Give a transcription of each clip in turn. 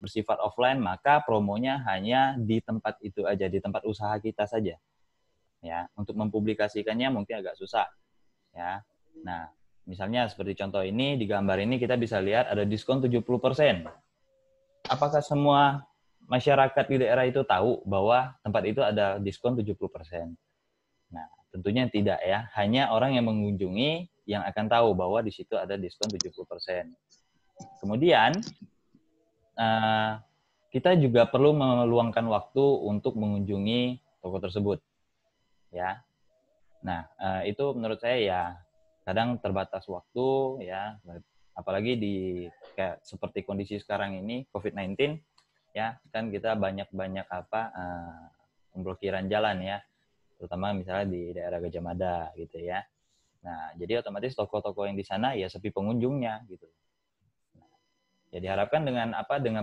bersifat offline, maka promonya hanya di tempat itu aja, di tempat usaha kita saja. Ya, untuk mempublikasikannya mungkin agak susah. Ya. Nah, misalnya seperti contoh ini, di gambar ini kita bisa lihat ada diskon 70%. Apakah semua masyarakat di daerah itu tahu bahwa tempat itu ada diskon 70%? Nah, tentunya tidak ya. Hanya orang yang mengunjungi yang akan tahu bahwa di situ ada diskon 70%. Kemudian, kita juga perlu meluangkan waktu untuk mengunjungi toko tersebut. Ya. Nah, itu menurut saya ya kadang terbatas waktu ya, apalagi di kayak seperti kondisi sekarang ini COVID-19 ya, kan kita banyak pemblokiran jalan ya, terutama misalnya di daerah Gajah Mada gitu ya. Nah, jadi otomatis toko-toko yang di sana ya sepi pengunjungnya gitu. Nah, ya diharapkan dengan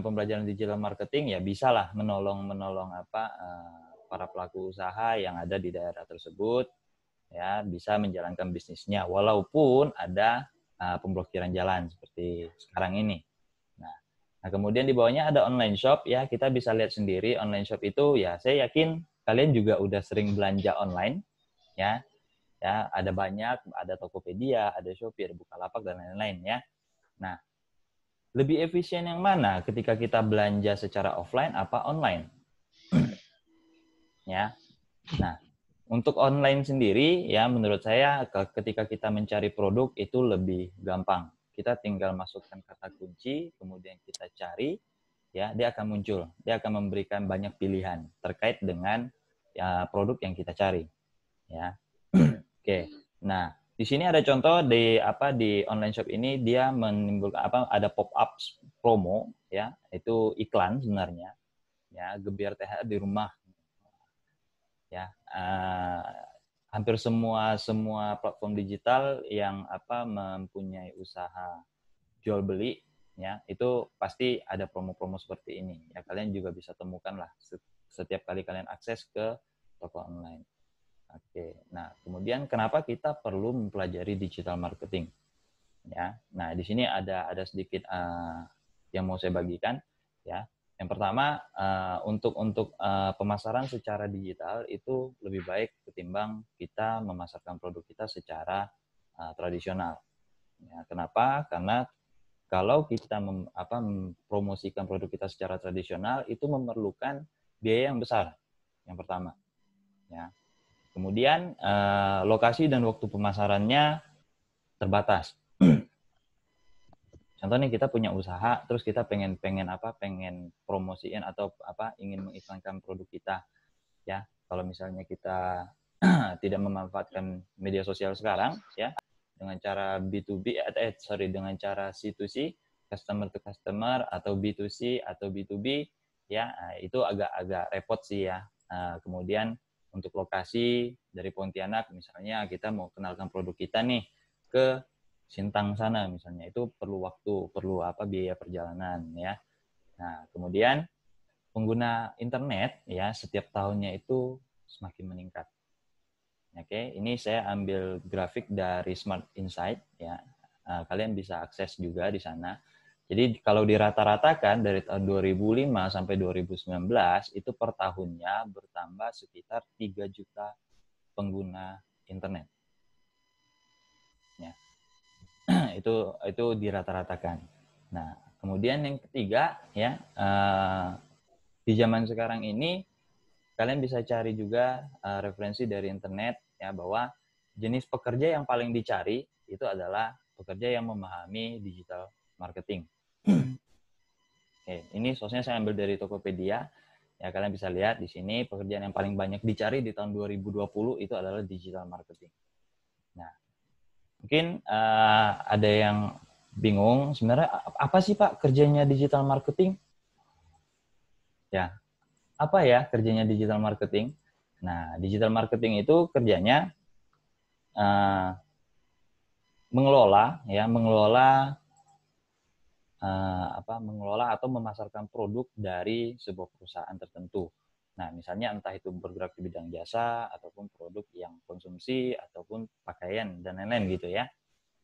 pembelajaran digital marketing ya bisalah menolong para pelaku usaha yang ada di daerah tersebut ya bisa menjalankan bisnisnya walaupun ada pemblokiran jalan seperti sekarang ini. Nah, kemudian di bawahnya ada online shop ya, kita bisa lihat sendiri online shop itu ya saya yakin kalian juga udah sering belanja online ya. Ya, ada banyak, ada Tokopedia, ada Shopee, ada Bukalapak dan lain-lain ya. Nah, lebih efisien yang mana ketika kita belanja secara offline apa online? Ya. Nah, untuk online sendiri, ya menurut saya ketika kita mencari produk itu lebih gampang. Kita tinggal masukkan kata kunci, kemudian kita cari, ya dia akan muncul. Dia akan memberikan banyak pilihan terkait dengan ya, produk yang kita cari. Ya, oke. Nah, di sini ada contoh di online shop ini dia menimbulkan ada pop-up promo, ya itu iklan sebenarnya. Ya, gebiar THR di rumah ya hampir semua platform digital yang mempunyai usaha jual beli ya itu pasti ada promo-promo seperti ini ya kalian juga bisa temukan lah setiap kali kalian akses ke toko online. Oke, nah kemudian kenapa kita perlu mempelajari digital marketing ya? Nah di sini ada sedikit yang mau saya bagikan ya. Yang pertama untuk pemasaran secara digital itu lebih baik ketimbang kita memasarkan produk kita secara tradisional. Ya, kenapa? Karena kalau kita mempromosikan produk kita secara tradisional itu memerlukan biaya yang besar. Yang pertama, ya. Kemudian lokasi dan waktu pemasarannya terbatas. Contoh nih kita punya usaha, terus kita pengen promosiin atau ingin mengiklankan produk kita, ya. Kalau misalnya kita tidak memanfaatkan media sosial sekarang, ya, dengan cara B2B, dengan cara C2C, customer to customer atau B2C atau B2B, ya, itu agak repot sih ya. Kemudian untuk lokasi dari Pontianak, misalnya kita mau kenalkan produk kita nih ke Sintang sana misalnya itu perlu waktu, perlu biaya perjalanan ya. Nah, kemudian pengguna internet ya setiap tahunnya itu semakin meningkat. Oke, ini saya ambil grafik dari Smart Insight ya. Kalian bisa akses juga di sana. Jadi kalau dirata-ratakan dari tahun 2005 sampai 2019 itu per tahunnya bertambah sekitar 3 juta pengguna internet. Ya. itu dirata-ratakan. Nah, kemudian yang ketiga ya di zaman sekarang ini kalian bisa cari juga referensi dari internet ya bahwa jenis pekerja yang paling dicari itu adalah pekerja yang memahami digital marketing. Oke, ini source-nya saya ambil dari Tokopedia. Ya, kalian bisa lihat di sini pekerjaan yang paling banyak dicari di tahun 2020 itu adalah digital marketing. Nah, mungkin ada yang bingung sebenarnya apa sih Pak kerjanya digital marketing? Ya, apa ya kerjanya digital marketing? Nah, digital marketing itu kerjanya mengelola atau memasarkan produk dari sebuah perusahaan tertentu. Nah, misalnya entah itu bergerak di bidang jasa ataupun produk yang konsumsi ataupun pakaian dan lain-lain gitu ya.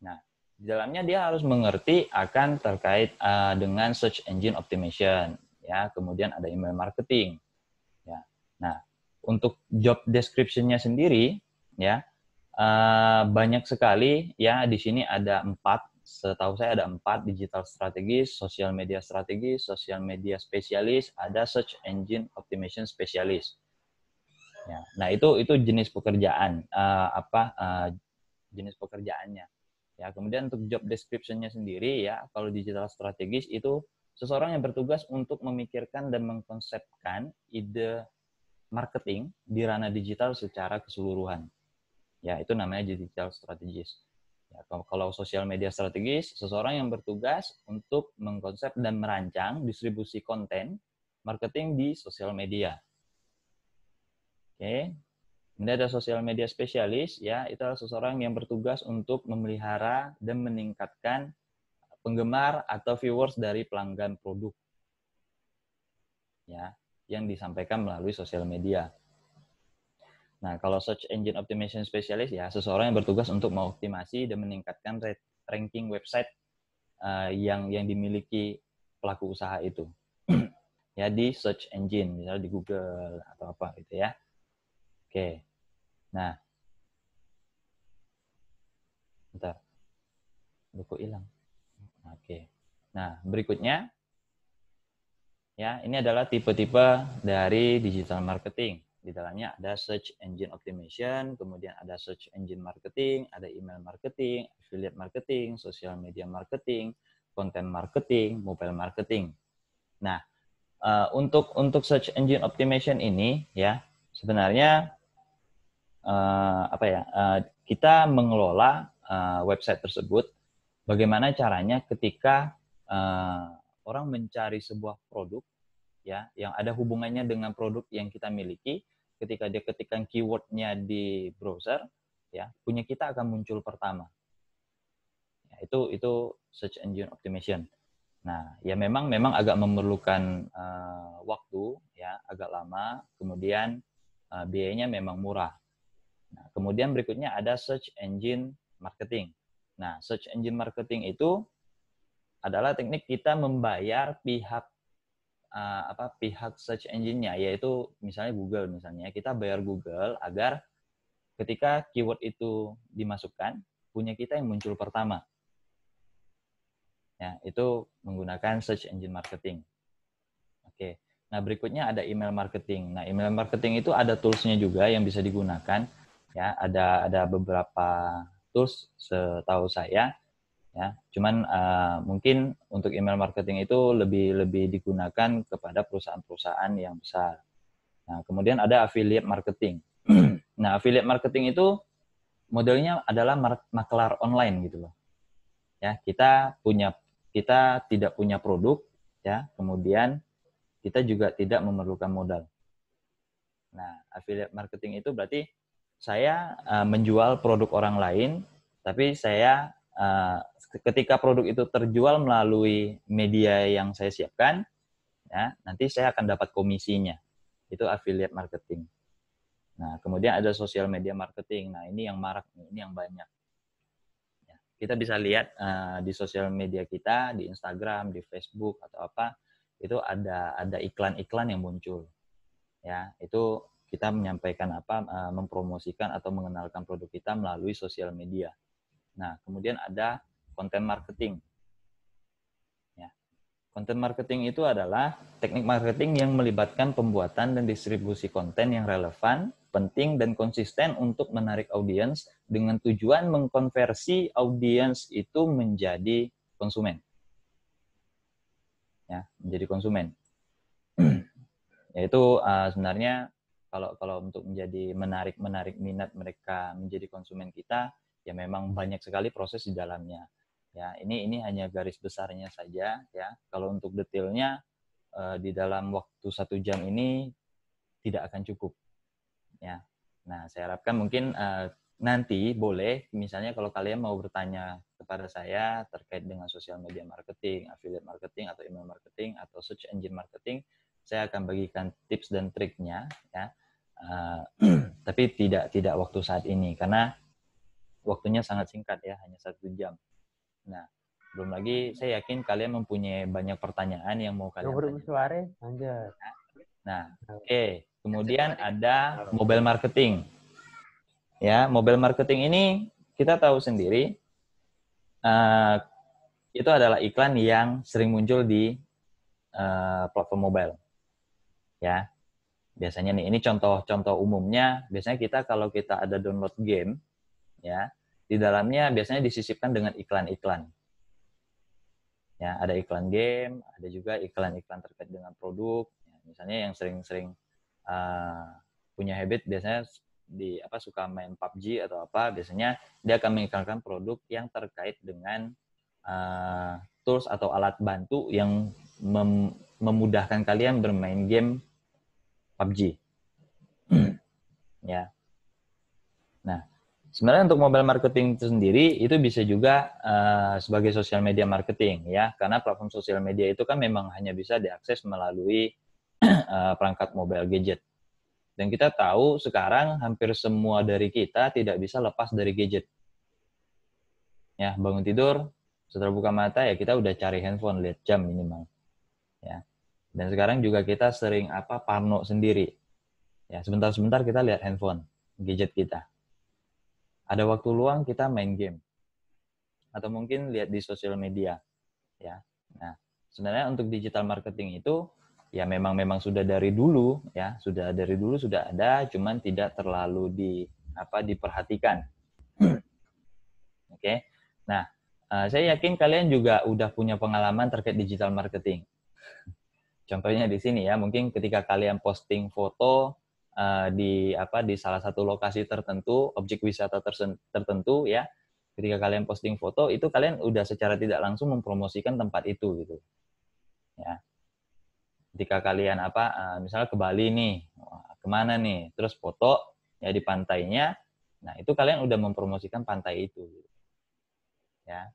Nah, di dalamnya dia harus mengerti akan terkait dengan search engine optimization. ya, kemudian ada email marketing, ya. Nah, untuk job description-nya sendiri, ya, banyak sekali, ya, di sini ada 4, setahu saya ada 4, digital strategis, social media strategis, social media spesialis, ada search engine optimization specialist. Ya, nah itu jenis pekerjaan, jenis pekerjaannya. Ya, kemudian untuk job description-nya sendiri, ya, kalau digital strategis itu seseorang yang bertugas untuk memikirkan dan mengkonsepkan ide marketing di ranah digital secara keseluruhan. Ya, itu namanya digital strategis. Ya, kalau sosial media strategis, seseorang yang bertugas untuk mengkonsep dan merancang distribusi konten marketing di sosial media. Oke. Kemudian ada sosial media spesialis, ya, itu adalah seseorang yang bertugas untuk memelihara dan meningkatkan penggemar atau viewers dari pelanggan produk, ya, yang disampaikan melalui sosial media. Nah, kalau search engine optimization specialist, ya, seseorang yang bertugas untuk mengoptimasi dan meningkatkan ranking website yang dimiliki pelaku usaha itu. Ya, di search engine, misalnya di Google atau apa gitu, ya. Oke. Nah, bentar. Kok hilang? Oke. Nah, berikutnya, ya, ini adalah tipe-tipe dari digital marketing. Di dalamnya ada search engine optimization, kemudian ada search engine marketing, ada email marketing, affiliate marketing, social media marketing, content marketing, mobile marketing. Nah, untuk search engine optimization ini, ya, sebenarnya kita mengelola website tersebut. Bagaimana caranya ketika orang mencari sebuah produk, ya, yang ada hubungannya dengan produk yang kita miliki, ketika dia ketikkan keyword-nya di browser, ya, punya kita akan muncul pertama. Ya, itu search engine optimization. Nah, ya memang agak memerlukan waktu, ya, agak lama, kemudian biayanya memang murah. Nah, kemudian berikutnya ada search engine marketing. Nah, search engine marketing itu adalah teknik kita membayar pihak search engine-nya, yaitu misalnya Google, misalnya kita bayar Google agar ketika keyword itu dimasukkan, punya kita yang muncul pertama. Ya, itu menggunakan search engine marketing. Oke. Nah, berikutnya ada email marketing. Nah, email marketing itu ada tools-nya juga yang bisa digunakan. Ya, ada beberapa tools setahu saya. Ya, cuman mungkin untuk email marketing itu lebih digunakan kepada perusahaan-perusahaan yang besar. Nah, kemudian ada affiliate marketing. Nah, affiliate marketing itu modelnya adalah makelar online gitu loh. Ya, kita tidak punya produk, ya, kemudian kita juga tidak memerlukan modal. Nah, affiliate marketing itu berarti saya menjual produk orang lain, tapi saya ketika produk itu terjual melalui media yang saya siapkan, ya, nanti saya akan dapat komisinya. Itu affiliate marketing. Nah, kemudian ada social media marketing. Nah, ini yang marak, ini yang banyak. Ya, kita bisa lihat di sosial media kita, di Instagram, di Facebook atau apa, itu ada iklan-iklan yang muncul. Ya, itu kita menyampaikan mempromosikan atau mengenalkan produk kita melalui sosial media. Nah, kemudian ada content marketing. Ya. Content marketing itu adalah teknik marketing yang melibatkan pembuatan dan distribusi konten yang relevan, penting, dan konsisten untuk menarik audiens dengan tujuan mengkonversi audiens itu menjadi konsumen. Ya, menjadi konsumen. Yaitu sebenarnya kalau untuk menjadi menarik minat mereka menjadi konsumen kita, ya memang banyak sekali proses di dalamnya. Ya, ini hanya garis besarnya saja, ya. Kalau untuk detailnya di dalam waktu 1 jam ini tidak akan cukup, ya. Nah, saya harapkan mungkin nanti boleh, misalnya kalau kalian mau bertanya kepada saya terkait dengan sosial media marketing, affiliate marketing, atau email marketing, atau search engine marketing, saya akan bagikan tips dan triknya, ya. Tapi tidak waktu saat ini, karena waktunya sangat singkat, ya, hanya 1 jam. Nah, Belum lagi saya yakin kalian mempunyai banyak pertanyaan yang mau kalian tanya. Suara anjir. Nah, oke. Kemudian ada mobile marketing. Ya, mobile marketing ini kita tahu sendiri itu adalah iklan yang sering muncul di platform mobile. Ya, biasanya nih ini contoh umumnya. Biasanya kita kalau kita ada download game, ya, di dalamnya biasanya disisipkan dengan iklan-iklan. Ya, ada iklan game, ada juga iklan-iklan terkait dengan produk. Ya, misalnya yang sering-sering punya habit biasanya suka main PUBG atau apa, biasanya dia akan mengiklankan produk yang terkait dengan tools atau alat bantu yang memudahkan kalian bermain game PUBG. Ya. Nah, sebenarnya untuk mobile marketing itu sendiri itu bisa juga sebagai social media marketing, ya, karena platform sosial media itu kan memang hanya bisa diakses melalui perangkat mobile gadget. Dan kita tahu sekarang hampir semua dari kita tidak bisa lepas dari gadget. Ya, bangun tidur, setelah buka mata ya kita udah cari handphone, lihat jam minimal. Ya. Dan sekarang juga kita sering parno sendiri. Ya, sebentar-sebentar kita lihat handphone, gadget kita. Ada waktu luang kita main game. Atau mungkin lihat di sosial media. Ya. Nah, sebenarnya untuk digital marketing itu ya memang sudah dari dulu sudah ada, cuman tidak terlalu diperhatikan. Oke. Nah, saya yakin kalian juga udah punya pengalaman terkait digital marketing. Contohnya di sini ya, mungkin ketika kalian posting foto di salah satu lokasi tertentu, objek wisata tertentu ya. Ketika kalian posting foto, itu kalian udah secara tidak langsung mempromosikan tempat itu gitu. Ya. Ketika kalian misalnya ke Bali nih, kemana nih, terus foto ya di pantainya, nah itu kalian udah mempromosikan pantai itu. Ya.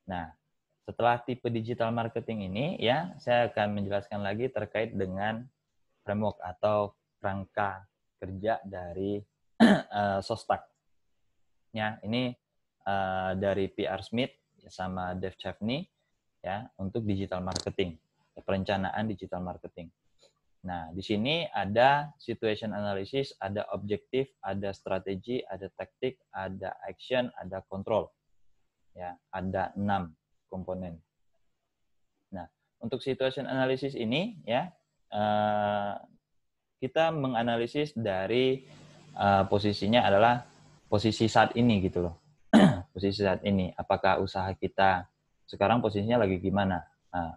Nah, setelah tipe digital marketing ini ya, saya akan menjelaskan lagi terkait dengan framework atau kerangka kerja dari Sostak. Ya, ini dari PR Smith sama Dave Chavny ya untuk digital marketing, perencanaan digital marketing. Nah, di sini ada situation analysis, ada objektif, ada strategi, ada taktik, ada action, ada control. Ya, ada 6 komponen. Nah, untuk situation analysis ini ya kita menganalisis dari posisinya adalah posisi saat ini gitu loh. Posisi saat ini, apakah usaha kita sekarang posisinya lagi gimana? Nah,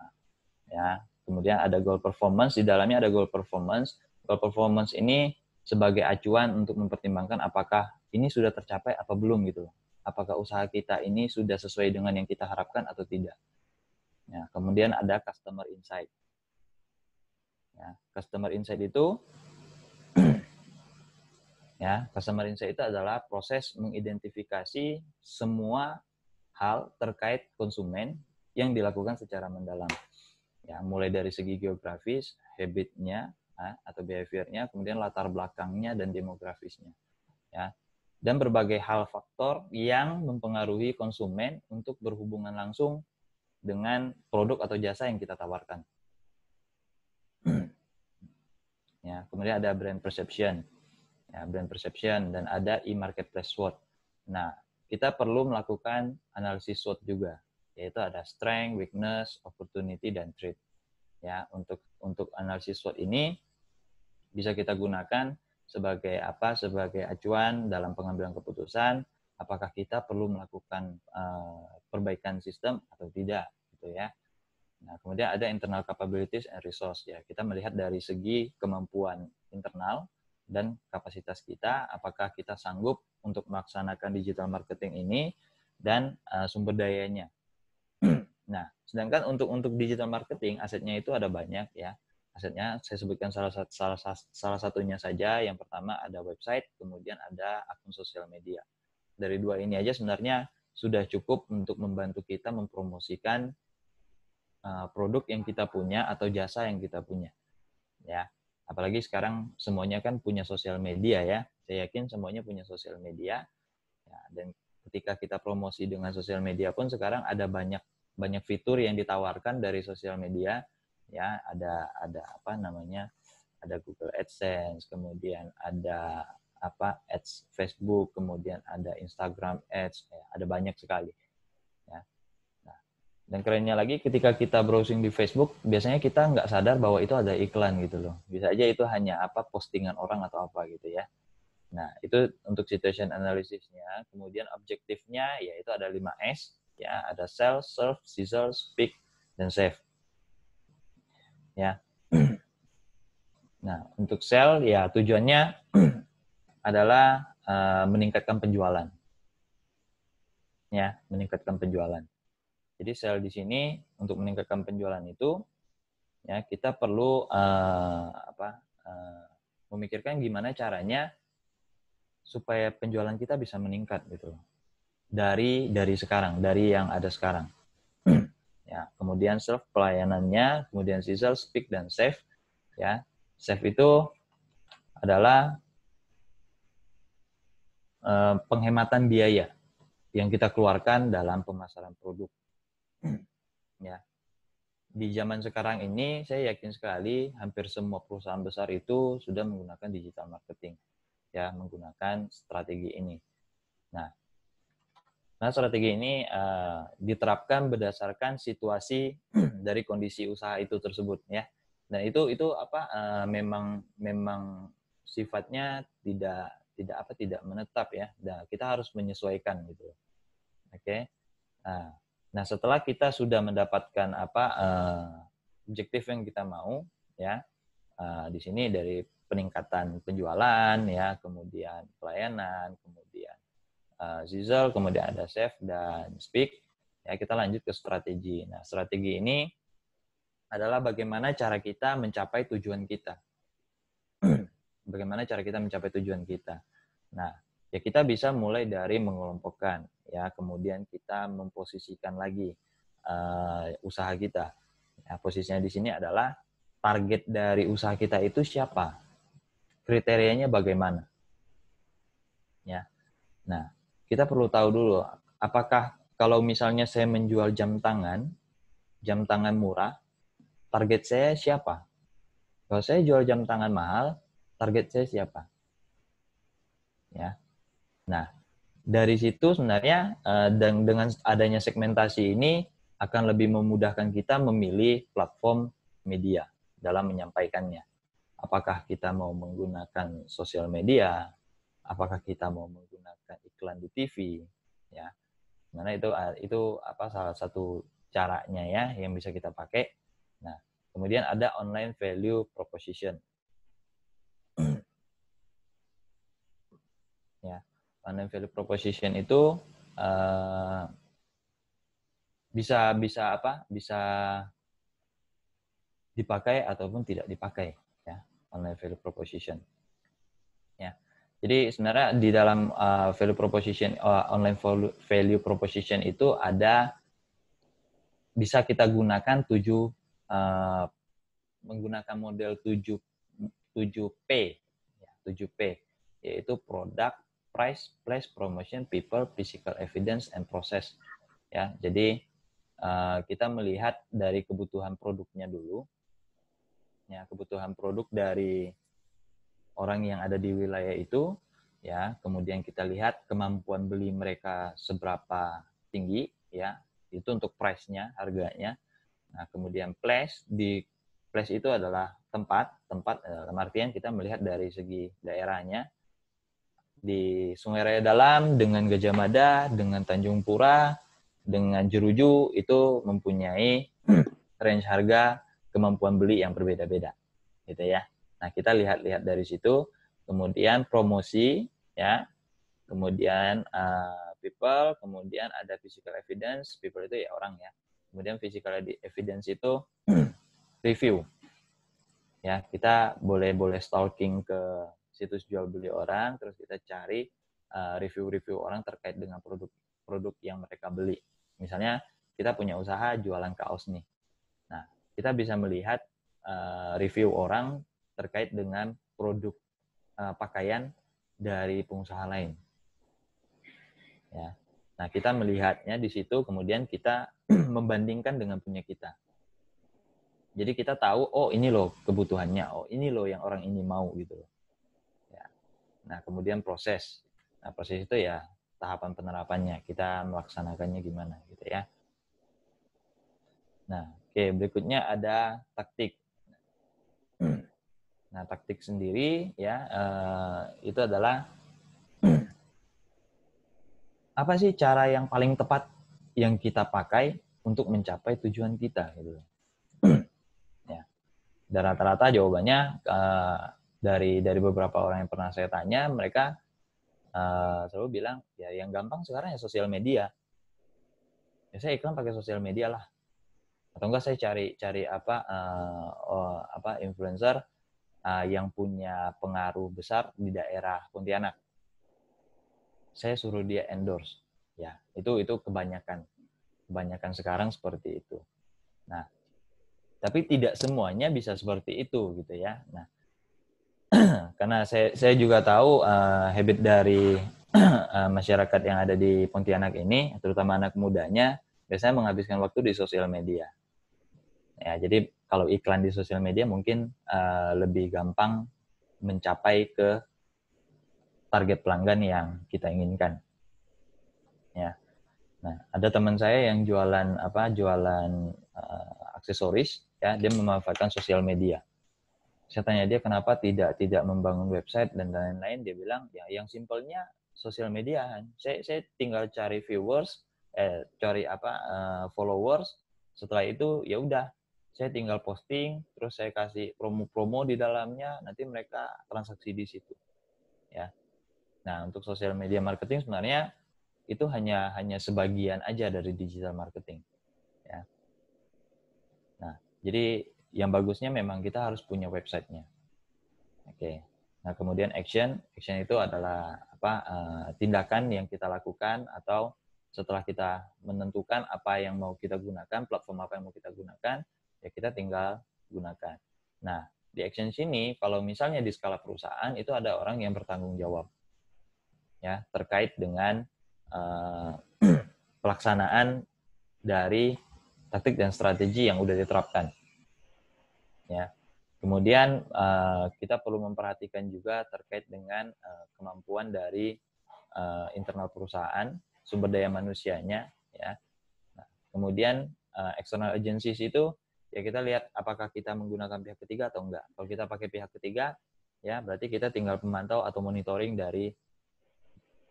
ya. Kemudian ada goal performance, di dalamnya ada goal performance. Goal performance ini sebagai acuan untuk mempertimbangkan apakah ini sudah tercapai apa belum gitu. Apakah usaha kita ini sudah sesuai dengan yang kita harapkan atau tidak. Ya, kemudian ada customer insight. Ya, customer insight itu customer insight itu adalah proses mengidentifikasi semua hal terkait konsumen yang dilakukan secara mendalam. Ya, mulai dari segi geografis, habitnya atau behaviornya, kemudian latar belakangnya dan demografisnya. Ya, dan berbagai hal faktor yang mempengaruhi konsumen untuk berhubungan langsung dengan produk atau jasa yang kita tawarkan. Ya, kemudian ada brand perception. Ya, brand perception dan ada e-marketplace SWOT. Nah, kita perlu melakukan analisis SWOT juga, yaitu ada strength, weakness, opportunity, dan threat. Ya, untuk analisis SWOT ini bisa kita gunakan sebagai sebagai acuan dalam pengambilan keputusan apakah kita perlu melakukan perbaikan sistem atau tidak gitu ya. Nah, kemudian ada internal capabilities and resource ya. Kita melihat dari segi kemampuan internal dan kapasitas kita, apakah kita sanggup untuk melaksanakan digital marketing ini dan sumber dayanya. Nah, sedangkan untuk digital marketing asetnya itu ada banyak ya. Asetnya saya sebutkan salah satunya saja. Yang pertama ada website, kemudian ada akun sosial media. Dari dua ini aja sebenarnya sudah cukup untuk membantu kita mempromosikan produk yang kita punya atau jasa yang kita punya. Ya, apalagi sekarang semuanya kan punya sosial media ya. Saya yakin semuanya punya sosial media. Ya, dan ketika kita promosi dengan sosial media pun sekarang ada banyak banyak fitur yang ditawarkan dari sosial media, ya. Ada apa namanya? Ada Google AdSense, kemudian ada ads Facebook, kemudian ada Instagram Ads, ya, ada banyak sekali. Ya. Nah, dan kerennya lagi ketika kita browsing di Facebook, biasanya kita nggak sadar bahwa itu ada iklan gitu loh. Bisa aja itu hanya postingan orang atau apa gitu ya. Nah, itu untuk situation analysisnya. Kemudian objektifnya yaitu ada 5S, ya, ada sell, serve, sizzle, speak, dan save. Ya. Nah, untuk sell ya tujuannya adalah meningkatkan penjualan. Ya, meningkatkan penjualan. Jadi sell di sini untuk meningkatkan penjualan itu ya kita perlu memikirkan gimana caranya supaya penjualan kita bisa meningkat gitu dari sekarang, dari yang ada sekarang. Ya, kemudian serve pelayanannya, kemudian sizzle, speak, dan save. Ya, save itu adalah penghematan biaya yang kita keluarkan dalam pemasaran produk. Ya, di zaman sekarang ini saya yakin sekali hampir semua perusahaan besar itu sudah menggunakan digital marketing, ya, menggunakan strategi ini. Nah, strategi ini diterapkan berdasarkan situasi dari kondisi usaha itu tersebut, ya. Dan itu memang sifatnya tidak menetap, ya. Dan kita harus menyesuaikan gitu. Oke. Nah, setelah kita sudah mendapatkan objektif yang kita mau, ya. Di sini dari peningkatan penjualan, ya, kemudian pelayanan, kemudian sizzle, kemudian ada save dan speak. Ya, kita lanjut ke strategi. Nah, strategi ini adalah bagaimana cara kita mencapai tujuan kita. Bagaimana cara kita mencapai tujuan kita. Nah, ya kita bisa mulai dari mengelompokkan, ya, kemudian kita memposisikan lagi usaha kita. Ya, posisinya di sini adalah target dari usaha kita itu siapa, kriterianya bagaimana. Ya, nah kita perlu tahu dulu, apakah kalau misalnya saya menjual jam tangan murah, target saya siapa? Kalau saya jual jam tangan mahal, target saya siapa? Ya. Nah, dari situ sebenarnya dengan adanya segmentasi ini akan lebih memudahkan kita memilih platform media dalam menyampaikannya. Apakah kita mau menggunakan sosial media, apakah kita mau menggunakan iklan di TV, ya. Karena itu salah satu caranya, ya, yang bisa kita pakai. Nah, kemudian ada online value proposition. Ya, online value proposition itu bisa dipakai ataupun tidak dipakai, ya, online value proposition. Ya. Jadi sebenarnya di dalam value proposition, online value proposition itu bisa kita gunakan menggunakan model 7P, ya, 7P, yaitu product, price, place, promotion, people, physical evidence, and process. Ya, jadi kita melihat dari kebutuhan produknya dulu, ya, kebutuhan produk dari orang yang ada di wilayah itu, ya, kemudian kita lihat kemampuan beli mereka seberapa tinggi, ya, itu untuk price-nya, harganya. Nah, kemudian place itu adalah tempat dalam artian kita melihat dari segi daerahnya. Di Sungai Raya Dalam dengan Gajah Mada, dengan Tanjung Pura, dengan Jeruju itu mempunyai range harga kemampuan beli yang berbeda-beda, gitu ya. Nah, kita lihat dari situ, kemudian promosi, ya, kemudian people, kemudian ada physical evidence, people itu ya orang, ya. Kemudian physical evidence itu review. Ya, kita boleh stalking ke situs jual beli orang, terus kita cari review-review orang terkait dengan produk yang mereka beli. Misalnya kita punya usaha jualan kaos nih. Nah, kita bisa melihat review orang terkait dengan produk pakaian dari pengusaha lain. Ya. Nah, kita melihatnya di situ, kemudian kita membandingkan dengan punya kita. Jadi kita tahu, oh ini loh kebutuhannya, oh ini loh yang orang ini mau gitu loh. Ya. Nah, kemudian proses. Nah, proses itu ya tahapan penerapannya, kita melaksanakannya gimana gitu ya. Nah, oke, berikutnya ada taktik. Nah, taktik sendiri ya itu adalah apa sih cara yang paling tepat yang kita pakai untuk mencapai tujuan kita gitu. Ya. Dan rata-rata jawabannya dari beberapa orang yang pernah saya tanya, mereka selalu bilang ya yang gampang sekarang ya sosial media. Ya saya iklan pakai sosial media lah. Atau enggak saya cari apa influencer yang punya pengaruh besar di daerah Pontianak. Saya suruh dia endorse. Ya, itu kebanyakan sekarang seperti itu. Nah, tapi tidak semuanya bisa seperti itu gitu ya. Nah, karena saya juga tahu habit dari masyarakat yang ada di Pontianak ini, terutama anak mudanya, biasanya menghabiskan waktu di sosial media. Ya, jadi kalau iklan di sosial media mungkin lebih gampang mencapai ke target pelanggan yang kita inginkan. Ya. Nah, ada teman saya yang jualan aksesoris, ya, dia memanfaatkan sosial media. Saya tanya dia kenapa tidak membangun website dan lain-lain, dia bilang ya yang simpelnya sosial media. Saya tinggal cari viewers, cari followers. Setelah itu ya udah, saya tinggal posting, terus saya kasih promo-promo di dalamnya, nanti mereka transaksi di situ. Ya. Nah, untuk sosial media marketing sebenarnya itu hanya sebagian aja dari digital marketing. Ya. Nah, jadi yang bagusnya memang kita harus punya websitenya. Oke. Nah, kemudian action itu adalah tindakan yang kita lakukan atau setelah kita menentukan apa yang mau kita gunakan, platform apa yang mau kita gunakan, ya kita tinggal gunakan. Nah, di action sini kalau misalnya di skala perusahaan itu ada orang yang bertanggung jawab. Ya, terkait dengan pelaksanaan dari taktik dan strategi yang udah diterapkan. Ya. Kemudian kita perlu memperhatikan juga terkait dengan kemampuan dari internal perusahaan, sumber daya manusianya. Ya. Nah, kemudian external agencies itu ya kita lihat apakah kita menggunakan pihak ketiga atau enggak. Kalau kita pakai pihak ketiga, ya berarti kita tinggal memantau atau monitoring dari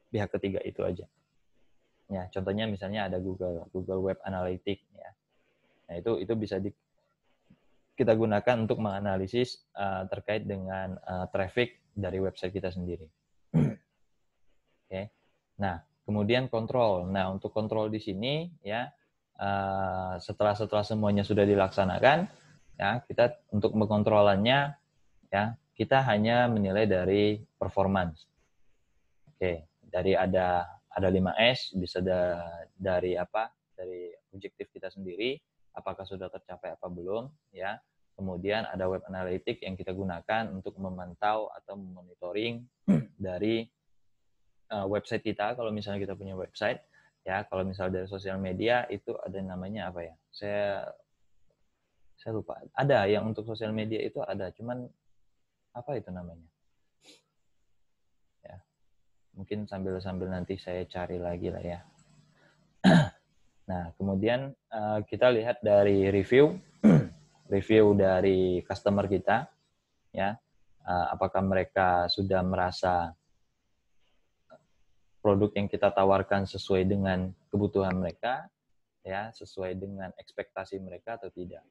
pihak ketiga itu aja. Ya, contohnya misalnya ada Google Web Analytics ya. Nah, itu bisa kita gunakan untuk menganalisis terkait dengan traffic dari website kita sendiri. Okay. Nah, kemudian kontrol. Nah, untuk kontrol di sini ya setelah semuanya sudah dilaksanakan, ya kita untuk mengontrolannya ya kita hanya menilai dari performance. Oke, dari ada 5S bisa dari objektif kita sendiri, apakah sudah tercapai apa belum ya. Kemudian ada web analytics yang kita gunakan untuk memantau atau monitoring dari website kita, kalau misalnya kita punya website ya. Kalau misalnya dari sosial media itu ada namanya apa ya, saya lupa, ada yang untuk sosial media itu ada, cuman apa itu namanya ya, mungkin sambil nanti saya cari lagi lah ya. Nah, kemudian kita lihat dari review dari customer kita, ya, apakah mereka sudah merasa produk yang kita tawarkan sesuai dengan kebutuhan mereka, ya, sesuai dengan ekspektasi mereka atau tidak.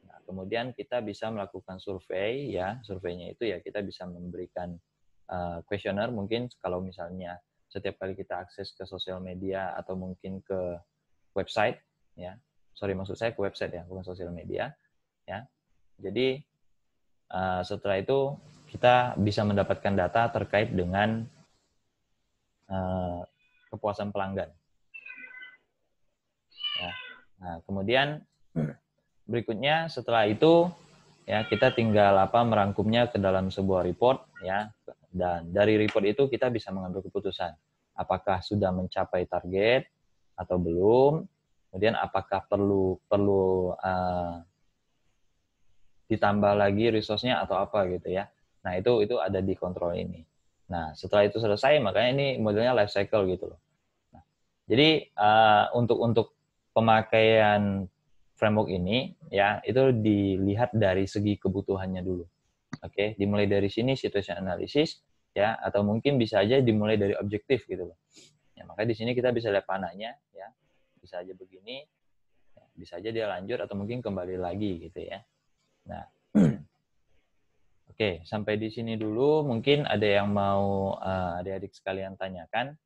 Nah, kemudian kita bisa melakukan survei, ya, surveinya itu ya kita bisa memberikan kuesioner, mungkin kalau misalnya setiap kali kita akses ke sosial media atau mungkin ke website, ya, maksud saya ke website ya, bukan sosial media, ya. Jadi setelah itu kita bisa mendapatkan data terkait dengan kepuasan pelanggan. Ya. Nah, kemudian berikutnya setelah itu ya kita tinggal merangkumnya ke dalam sebuah report ya, dan dari report itu kita bisa mengambil keputusan apakah sudah mencapai target atau belum, kemudian apakah perlu ditambah lagi resource-nya atau apa gitu ya. Nah, itu ada di kontrol ini. Nah, setelah itu selesai, makanya ini modelnya life cycle gitu loh. Nah, jadi untuk pemakaian framework ini ya, itu dilihat dari segi kebutuhannya dulu. Oke, dimulai dari sini situation analysis ya, atau mungkin bisa aja dimulai dari objektif gitu loh. Ya, maka di sini kita bisa lihat panahnya ya. Bisa aja begini, ya, bisa aja dia lanjut atau mungkin kembali lagi gitu ya. Nah, oke, sampai di sini dulu. Mungkin ada yang mau adik-adik sekalian tanyakan,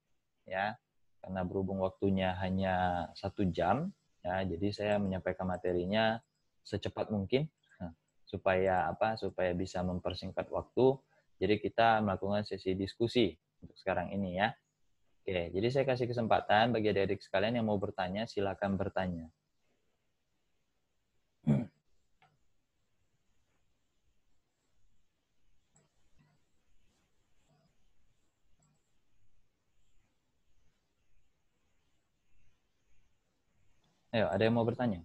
ya. Karena berhubung waktunya hanya 1 jam, ya. Jadi saya menyampaikan materinya secepat mungkin, supaya apa? Supaya bisa mempersingkat waktu. Jadi kita melakukan sesi diskusi untuk sekarang ini ya. Oke, jadi saya kasih kesempatan bagi adik-adik sekalian yang mau bertanya, silakan bertanya. Ayo, ada yang mau bertanya?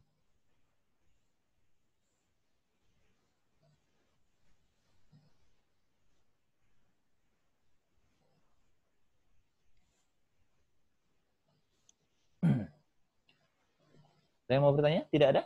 Ada yang mau bertanya? Tidak ada?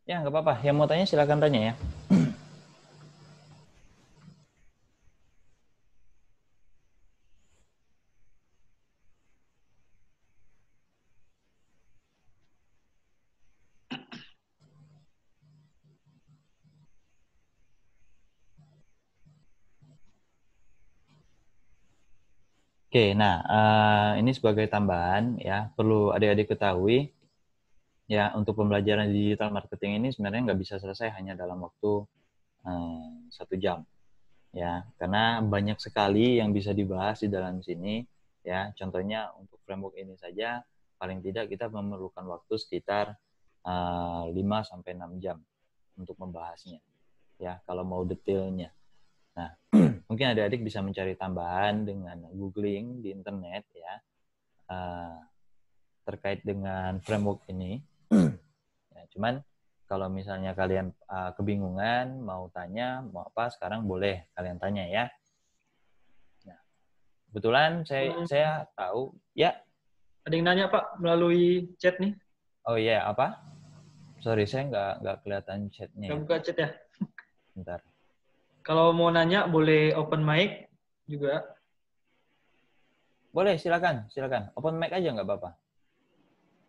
Ya, nggak apa-apa. Yang mau tanya silakan tanya ya. Oke, nah ini sebagai tambahan ya, perlu adik-adik ketahui ya, untuk pembelajaran digital marketing ini sebenarnya nggak bisa selesai hanya dalam waktu 1 jam ya, karena banyak sekali yang bisa dibahas di dalam sini ya. Contohnya untuk framework ini saja paling tidak kita memerlukan waktu sekitar 5-6 jam untuk membahasnya ya, kalau mau detailnya. Nah, mungkin adik-adik bisa mencari tambahan dengan googling di internet ya, terkait dengan framework ini. Ya, cuman kalau misalnya kalian kebingungan, mau tanya, mau apa, sekarang boleh kalian tanya ya. Nah, kebetulan saya tahu, ya. Ada yang nanya Pak melalui chat nih. Oh iya, apa? Sorry, saya nggak kelihatan chatnya Nggak ya. buka chat ya. Bentar. Kalau mau nanya boleh open mic juga. Boleh, silakan. Open mic aja nggak apa-apa.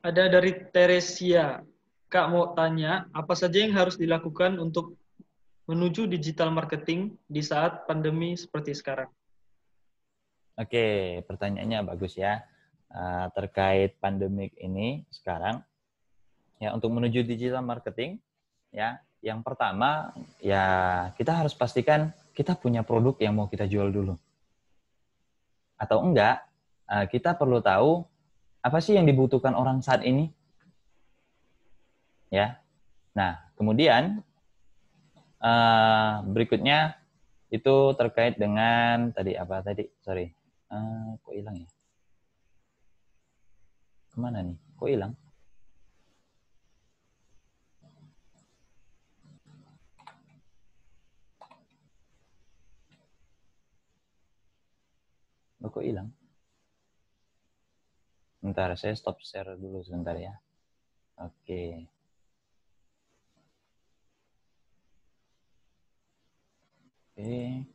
Ada dari Teresia. Kak mau tanya, apa saja yang harus dilakukan untuk menuju digital marketing di saat pandemi seperti sekarang? Oke, pertanyaannya bagus ya. Terkait pandemik ini sekarang, ya untuk menuju digital marketing, ya yang pertama ya kita harus pastikan kita punya produk yang mau kita jual dulu. Atau enggak, kita perlu tahu apa sih yang dibutuhkan orang saat ini, ya. Nah, kemudian berikutnya itu terkait dengan tadi apa tadi? Sorry, kok hilang ya? Kemana nih? Kok hilang? Kok hilang? Bentar, saya stop share dulu sebentar ya. Oke. Oke.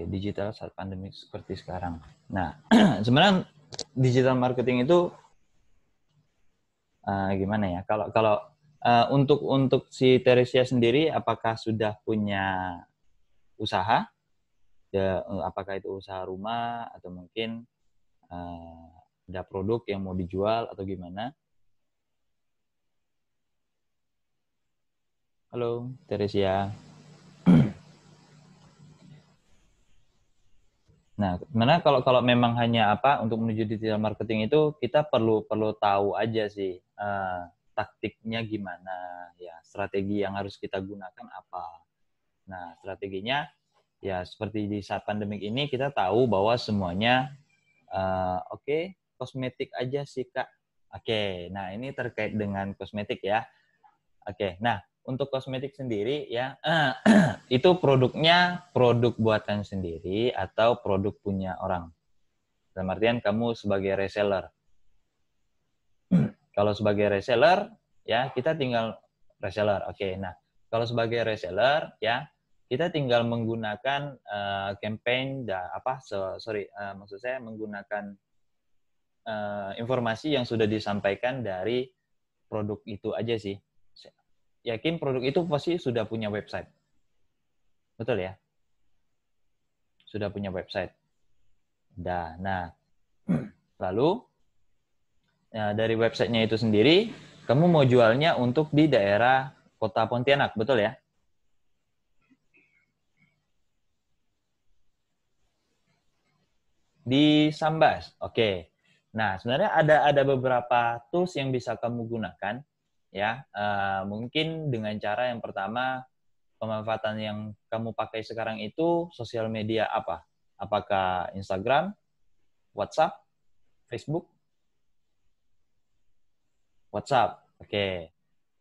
Digital saat pandemi seperti sekarang. Nah, sebenarnya digital marketing itu gimana ya? Kalau untuk si Teresia sendiri, apakah sudah punya usaha apakah itu usaha rumah atau mungkin ada produk yang mau dijual atau gimana. Halo, Teresia. Nah, mana kalau memang hanya untuk menuju digital marketing itu kita perlu tahu aja sih taktiknya gimana, ya strategi yang harus kita gunakan apa. Nah, strateginya ya seperti di saat pandemik ini kita tahu bahwa semuanya oke, kosmetik aja sih Kak. Oke, nah ini terkait dengan kosmetik ya. Oke, nah untuk kosmetik sendiri ya, itu produknya produk buatan sendiri atau produk punya orang. Dalam artian kamu sebagai reseller. Kalau sebagai reseller, ya kita tinggal reseller. Oke, nah kalau sebagai reseller ya kita tinggal menggunakan campaign, maksud saya menggunakan informasi yang sudah disampaikan dari produk itu aja sih. Yakin produk itu pasti sudah punya website. Betul ya? Sudah punya website. Nah, lalu dari websitenya itu sendiri, kamu mau jualnya untuk di daerah Kota Pontianak, betul ya? Di Sambas, oke. Nah, sebenarnya ada beberapa tools yang bisa kamu gunakan, ya. Mungkin dengan cara yang pertama, pemanfaatan yang kamu pakai sekarang itu sosial media apa? Apakah Instagram, WhatsApp, Facebook? WhatsApp, oke.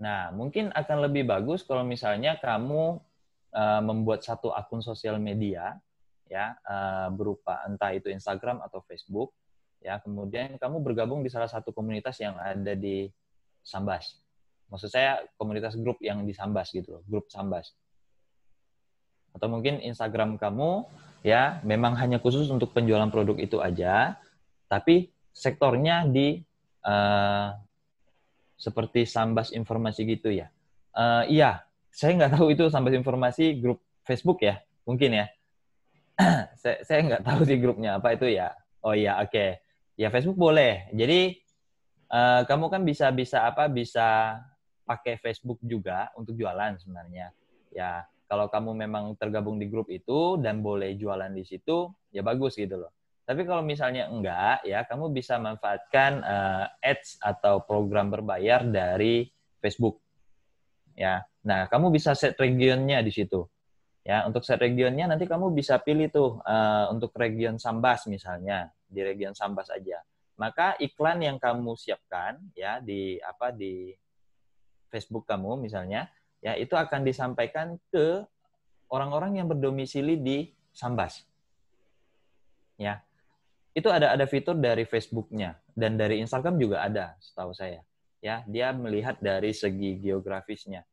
Nah, mungkin akan lebih bagus kalau misalnya kamu membuat satu akun sosial media, ya, berupa entah itu Instagram atau Facebook, ya. Kemudian kamu bergabung di salah satu komunitas yang ada di Sambas. Maksud saya komunitas grup yang di Sambas gitu loh, grup Sambas. Atau mungkin Instagram kamu, ya, memang hanya khusus untuk penjualan produk itu aja, tapi sektornya di seperti Sambas Informasi gitu ya. Iya, saya nggak tahu itu Sambas Informasi grup Facebook ya, mungkin ya. saya nggak tahu sih grupnya apa itu ya. Oh iya, oke. Okay. Ya Facebook boleh. Jadi kamu kan bisa pakai Facebook juga untuk jualan sebenarnya. Ya, kalau kamu memang tergabung di grup itu dan boleh jualan di situ, ya bagus gitu loh. Tapi kalau misalnya enggak, ya kamu bisa manfaatkan ads atau program berbayar dari Facebook. Ya, nah kamu bisa set regionnya di situ. Ya, untuk set regionnya nanti kamu bisa pilih tuh untuk region Sambas misalnya, di region Sambas aja. Maka iklan yang kamu siapkan ya di Facebook kamu misalnya, ya itu akan disampaikan ke orang-orang yang berdomisili di Sambas. Ya. Itu ada fitur dari Facebook-nya dan dari Instagram juga ada, setahu saya. Ya, dia melihat dari segi geografisnya.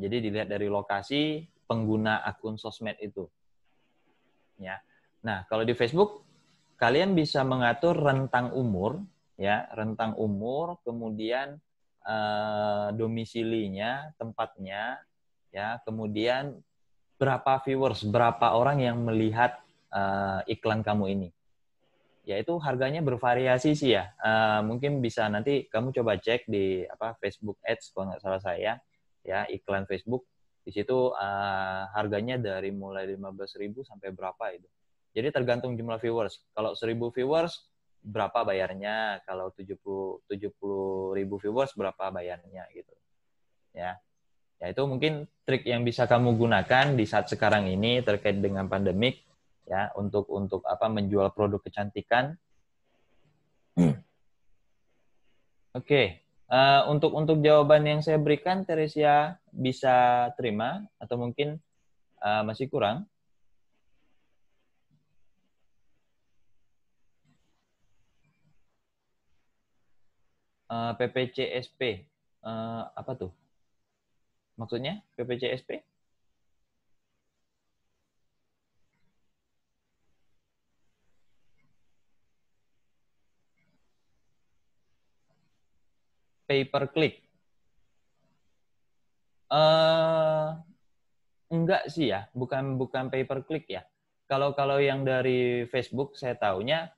Jadi dilihat dari lokasi pengguna akun sosmed itu. Ya. Nah, kalau di Facebook kalian bisa mengatur rentang umur, ya, rentang umur, kemudian domisilinya, tempatnya, ya, kemudian berapa viewers, berapa orang yang melihat iklan kamu ini. Ya itu harganya bervariasi sih ya. Mungkin bisa nanti kamu coba cek di Facebook Ads kalau nggak salah saya, ya iklan Facebook. Di situ harganya dari mulai 15.000 sampai berapa itu. Jadi tergantung jumlah viewers. Kalau 1.000 viewers berapa bayarnya, kalau 70.000 viewers berapa bayarnya gitu. Ya. Ya itu mungkin trik yang bisa kamu gunakan di saat sekarang ini terkait dengan pandemik ya untuk menjual produk kecantikan. Oke, untuk jawaban yang saya berikan, Teresia bisa terima atau mungkin masih kurang? PPCSP, apa tuh? Maksudnya PPCSP? Pay per click? Enggak sih ya, bukan pay per click ya. Kalau yang dari Facebook saya tahunya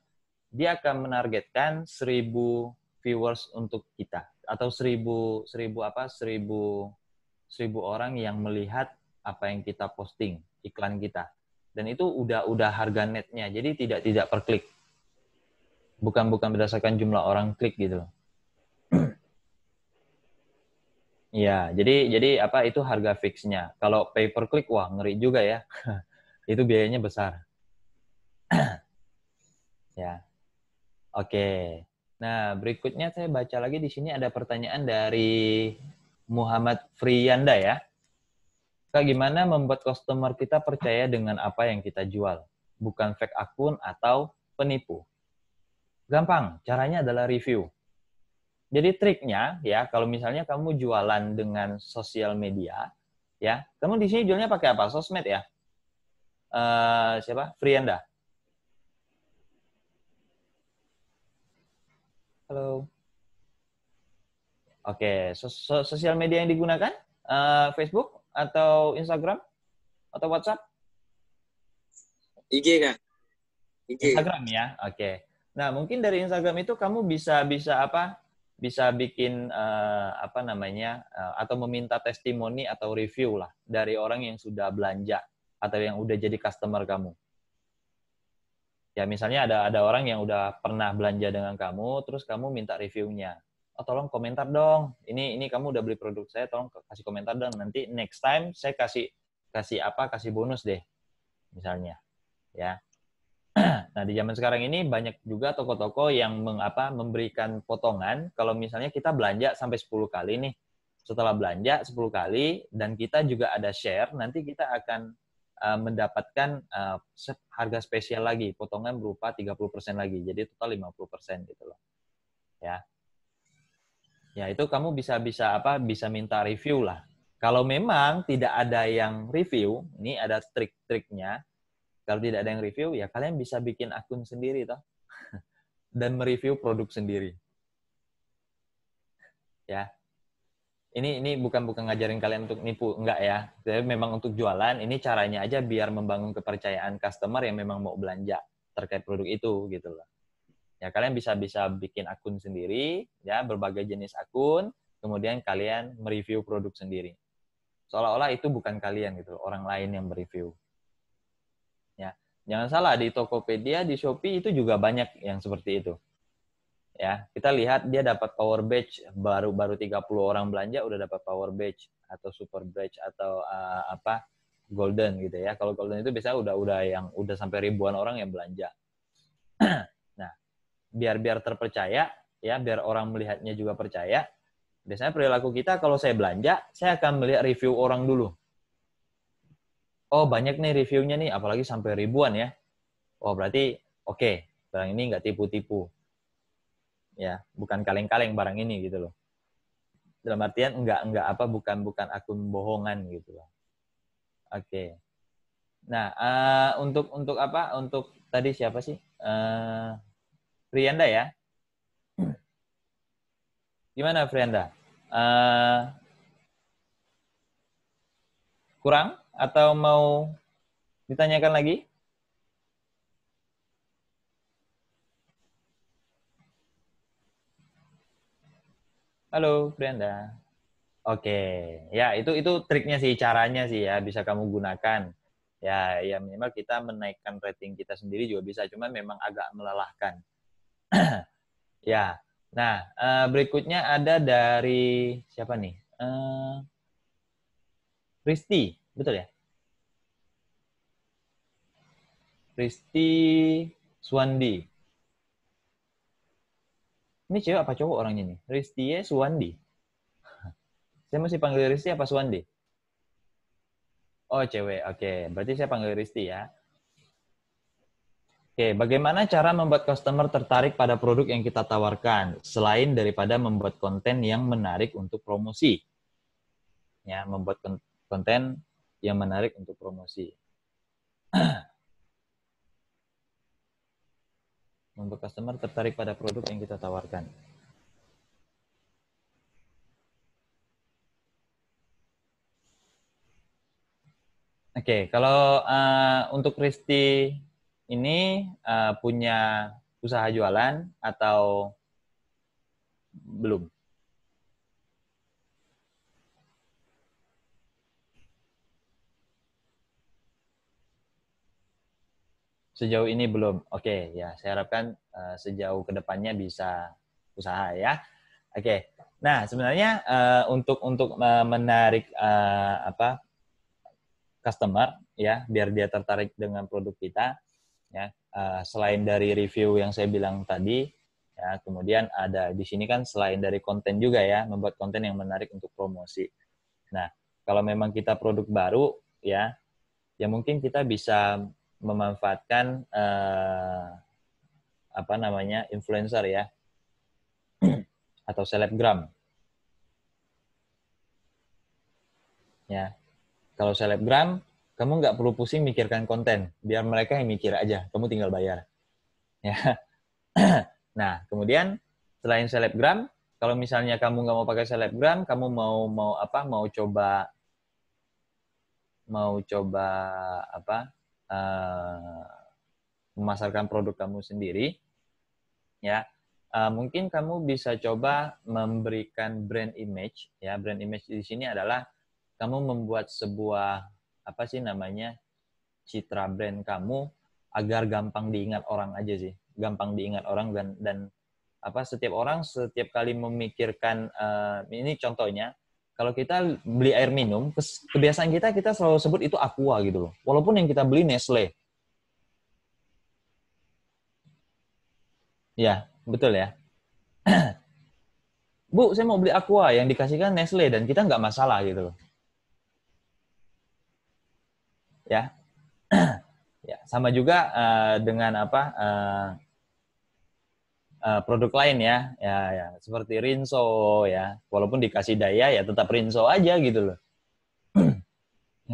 dia akan menargetkan 1.000 viewers untuk kita atau 1.000 orang yang melihat apa yang kita posting, iklan kita. Dan itu udah harga netnya. Jadi tidak per klik. Bukan berdasarkan jumlah orang klik gitu loh. Iya, jadi apa itu harga fixnya. Kalau pay per click, wah ngeri juga ya. Itu biayanya besar. Ya, oke. Nah, berikutnya saya baca lagi di sini ada pertanyaan dari Muhammad Friyanda ya. Kak, gimana membuat customer kita percaya dengan apa yang kita jual? Bukan fake akun atau penipu. Gampang, caranya adalah review. Jadi triknya ya, kalau misalnya kamu jualan dengan sosial media, ya, kamu di sini jualnya pakai apa? Sosmed ya? Siapa? Frianda. Halo. Oke, sosial media yang digunakan Facebook atau Instagram atau WhatsApp? IG Kak. IG. Instagram ya. Oke. Nah, mungkin dari Instagram itu kamu bisa apa? Bisa bikin apa namanya atau meminta testimoni atau review lah dari orang yang sudah belanja atau yang udah jadi customer kamu. Ya misalnya ada orang yang udah pernah belanja dengan kamu, terus kamu minta reviewnya. Oh tolong komentar dong. Ini kamu udah beli produk saya, tolong kasih komentar dong. Nanti next time saya kasih kasih bonus deh, misalnya. Ya. Nah di zaman sekarang ini banyak juga toko-toko yang memberikan potongan. Kalau misalnya kita belanja sampai 10 kali nih, setelah belanja 10 kali dan kita juga ada share, nanti kita akan mendapatkan harga spesial lagi, potongan berupa 30% lagi. Jadi total 50% gitu loh. Ya. Ya, itu kamu bisa minta review lah. Kalau memang tidak ada yang review, ini ada trik-triknya. Kalau tidak ada yang review, ya kalian bisa bikin akun sendiri toh. Dan mereview produk sendiri. Ya. Ini bukan ngajarin kalian untuk nipu, enggak ya. Jadi memang untuk jualan, ini caranya aja biar membangun kepercayaan customer yang memang mau belanja terkait produk itu gitu loh. Ya kalian bisa bikin akun sendiri, ya berbagai jenis akun, kemudian kalian mereview produk sendiri. Seolah-olah itu bukan kalian gitu, orang lain yang mereview. Ya, jangan salah di Tokopedia, di Shopee itu juga banyak yang seperti itu. Ya, kita lihat dia dapat power badge baru 30 orang belanja udah dapat power badge atau super badge atau golden gitu ya. Kalau golden itu biasanya udah sampai ribuan orang yang belanja. Nah, biar terpercaya ya, biar orang melihatnya juga percaya. Biasanya perilaku kita kalau saya belanja, saya akan melihat review orang dulu. Oh, banyak nih reviewnya nih, apalagi sampai ribuan ya. Oh, berarti oke, barang ini nggak tipu-tipu. Ya, bukan kaleng-kaleng barang ini gitu loh. Dalam artian bukan akun bohongan gitu loh. Oke. Nah, untuk apa? Untuk tadi siapa sih? Frianda ya. Gimana Frianda? Kurang atau mau ditanyakan lagi? Halo, Brenda. Oke, ya itu triknya sih, caranya sih ya bisa kamu gunakan. Ya minimal kita menaikkan rating kita sendiri juga bisa, cuma memang agak melelahkan. Ya, nah berikutnya ada dari siapa nih? Risti, betul ya? Risti Suwandi. Ini cewek apa cowok orangnya nih? Risti Suwandi. Saya masih panggil Risti apa Suwandi? Oh, cewek. Oke, berarti saya panggil Risti ya. Oke, bagaimana cara membuat customer tertarik pada produk yang kita tawarkan selain daripada membuat konten yang menarik untuk promosi? Ya, membuat konten yang menarik untuk promosi. Membuat customer tertarik pada produk yang kita tawarkan. Oke, kalau untuk Risti ini punya usaha jualan atau belum? Sejauh ini belum. Oke, ya saya harapkan sejauh kedepannya bisa usaha ya. Oke. Nah, sebenarnya untuk menarik customer ya, biar dia tertarik dengan produk kita ya, selain dari review yang saya bilang tadi ya, kemudian ada di sini kan selain dari konten juga ya, membuat konten yang menarik untuk promosi. Nah, kalau memang kita produk baru ya, ya mungkin kita bisa memanfaatkan influencer ya atau selebgram ya. Kalau selebgram kamu nggak perlu pusing mikirkan konten, biar mereka yang mikir aja, kamu tinggal bayar ya. Nah, kemudian selain selebgram, kalau misalnya kamu nggak mau pakai selebgram, kamu mau coba apa uh, memasarkan produk kamu sendiri ya, mungkin kamu bisa coba memberikan brand image ya. Brand image di sini adalah kamu membuat sebuah citra brand kamu agar gampang diingat orang aja sih, gampang diingat orang dan setiap orang setiap kali memikirkan ini contohnya, kalau kita beli air minum, kebiasaan kita selalu sebut itu Aqua gitu loh, walaupun yang kita beli Nestle. Ya, betul ya. Bu, saya mau beli Aqua, yang dikasihkan Nestle, dan kita nggak masalah gitu loh. Ya, ya sama juga dengan produk lain ya seperti Rinso ya, walaupun dikasih daya ya tetap Rinso aja gitu loh.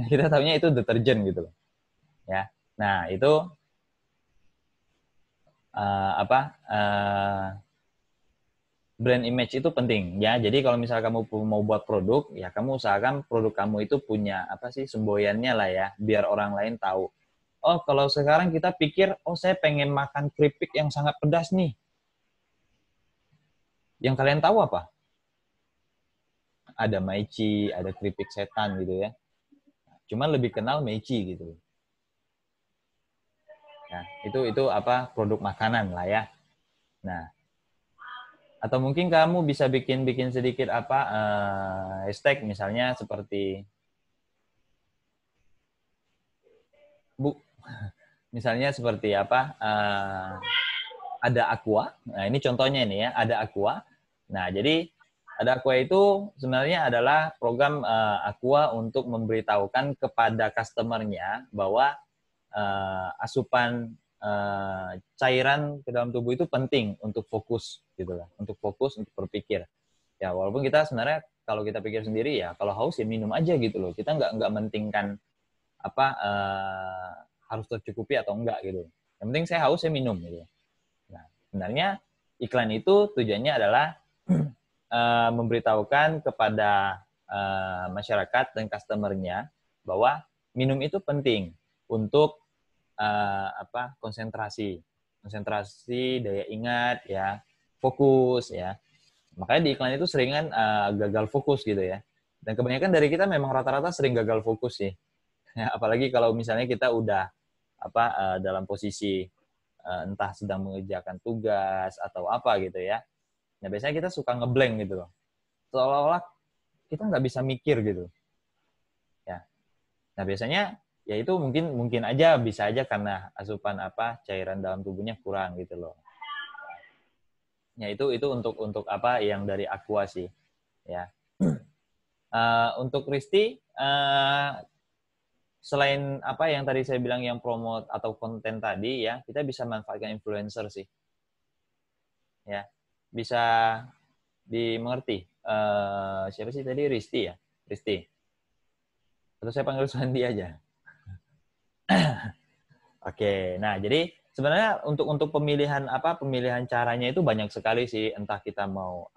Kita tahunya itu deterjen gitu loh. Ya, nah itu brand image itu penting ya. Jadi kalau misal kamu mau buat produk ya, kamu usahakan produk kamu itu punya semboyannya lah ya, biar orang lain tahu. Oh, kalau sekarang kita pikir, oh saya pengen makan keripik yang sangat pedas nih. Yang kalian tahu apa? Ada Maici, ada keripik setan gitu ya. Cuman lebih kenal Meici gitu. Nah, itu produk makanan lah ya. Nah, atau mungkin kamu bisa bikin sedikit hashtag misalnya seperti Bu, misalnya seperti ada Aqua. Nah, ini contohnya nih ya, ada Aqua. Nah, jadi ada Aqua itu sebenarnya adalah program Aqua untuk memberitahukan kepada customernya bahwa asupan cairan ke dalam tubuh itu penting untuk fokus gitu lah, untuk fokus, untuk berpikir. Ya, walaupun kita sebenarnya kalau kita pikir sendiri ya, kalau haus ya minum aja gitu loh. Kita nggak mentingkan harus tercukupi atau enggak gitu. Yang penting saya haus, saya minum gitu. Nah, sebenarnya iklan itu tujuannya adalah memberitahukan kepada masyarakat dan customernya bahwa minum itu penting untuk konsentrasi, daya ingat ya, fokus ya. Makanya di iklan itu seringan gagal fokus gitu ya. Dan kebanyakan dari kita memang rata-rata sering gagal fokus sih. Ya, apalagi kalau misalnya kita udah dalam posisi entah sedang mengerjakan tugas atau apa gitu ya. Nah, biasanya kita suka ngeblank gitu loh. Seolah-olah kita nggak bisa mikir gitu. Ya. Nah, biasanya ya itu mungkin aja bisa aja karena asupan cairan dalam tubuhnya kurang gitu loh. Ya itu untuk yang dari Aqua sih. Ya. Untuk Risti selain yang tadi saya bilang yang promote atau konten tadi ya, kita bisa manfaatkan influencer sih. Ya. Bisa dimengerti. Siapa sih tadi? Risti ya? Risti. Atau saya panggil Suhandi aja. Oke, nah jadi sebenarnya untuk pemilihan pemilihan caranya itu banyak sekali sih. Entah kita mau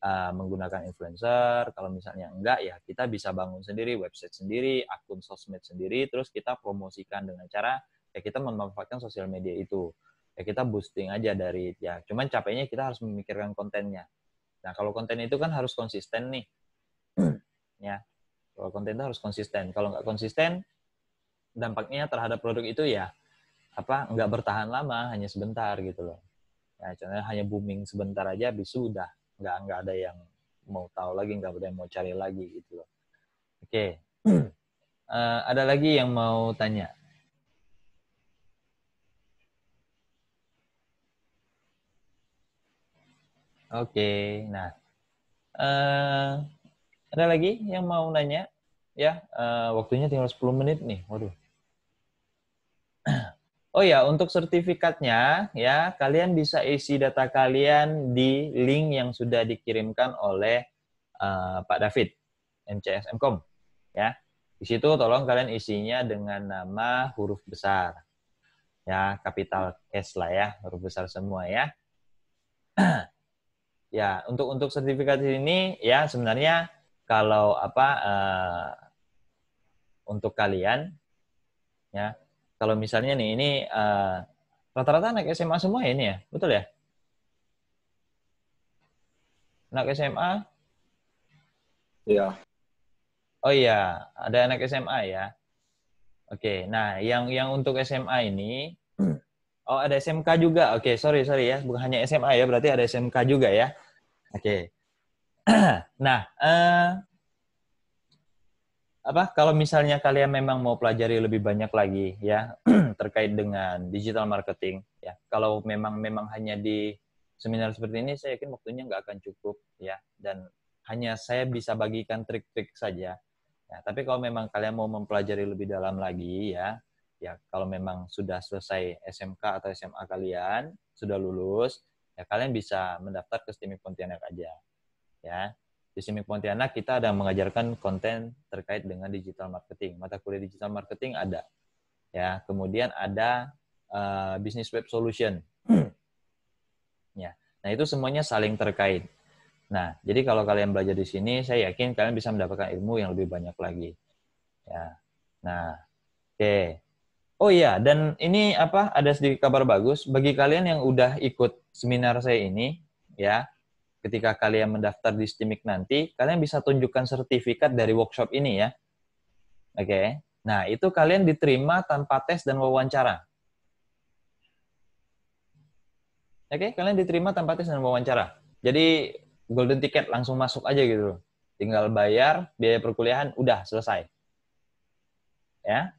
menggunakan influencer. Kalau misalnya enggak, ya kita bisa bangun sendiri website sendiri, akun sosmed sendiri, terus kita promosikan dengan cara ya kita memanfaatkan sosial media itu. Ya kita boosting aja dari ya. Cuman capeknya kita harus memikirkan kontennya. Nah, kalau konten itu kan harus konsisten nih. Ya. Kalau konten itu harus konsisten. Kalau nggak konsisten, dampaknya terhadap produk itu ya nggak bertahan lama, hanya sebentar gitu loh. Ya, contohnya hanya booming sebentar aja, habis itu udah nggak ada yang mau tahu lagi, nggak ada yang mau cari lagi gitu loh. Oke. Ada lagi yang mau tanya? Oke, nah ada lagi yang mau nanya? Ya, waktunya tinggal 10 menit nih. Waduh. Oh ya, untuk sertifikatnya ya kalian bisa isi data kalian di link yang sudah dikirimkan oleh Pak David, MCSMcom ya. Di situ tolong kalian isinya dengan nama huruf besar. Ya, capital S lah ya, huruf besar semua ya. Ya, untuk sertifikat ini ya sebenarnya kalau untuk kalian ya, kalau misalnya nih ini rata-rata anak SMA semua ya ini ya, betul ya? Anak SMA? Iya. Oh iya, ada anak SMA ya. Oke, nah yang untuk SMA ini, oh ada SMK juga. Oke, sorry ya, bukan hanya SMA ya, berarti ada SMK juga ya. Oke. Nah, kalau misalnya kalian memang mau pelajari lebih banyak lagi ya terkait dengan digital marketing ya. Kalau memang hanya di seminar seperti ini, saya yakin waktunya nggak akan cukup ya, dan hanya saya bisa bagikan trik-trik saja. Ya, tapi kalau memang kalian mau mempelajari lebih dalam lagi ya kalau memang sudah selesai SMK atau SMA kalian, sudah lulus, ya kalian bisa mendaftar ke STIMIK Pontianak aja. Ya. Di STIMIK Pontianak kita ada mengajarkan konten terkait dengan digital marketing. Mata kuliah digital marketing ada. Ya, kemudian ada business web solution. Ya. Nah, itu semuanya saling terkait. Nah, jadi kalau kalian belajar di sini, saya yakin kalian bisa mendapatkan ilmu yang lebih banyak lagi. Ya. Nah, oke. Oh iya, dan ini ada sedikit kabar bagus bagi kalian yang udah ikut seminar saya ini, ya. Ketika kalian mendaftar di STIMIK nanti, kalian bisa tunjukkan sertifikat dari workshop ini ya. Oke. Nah, itu kalian diterima tanpa tes dan wawancara. Oke, kalian diterima tanpa tes dan wawancara. Jadi golden ticket langsung masuk aja gitu. Tinggal bayar biaya perkuliahan, udah selesai. Ya.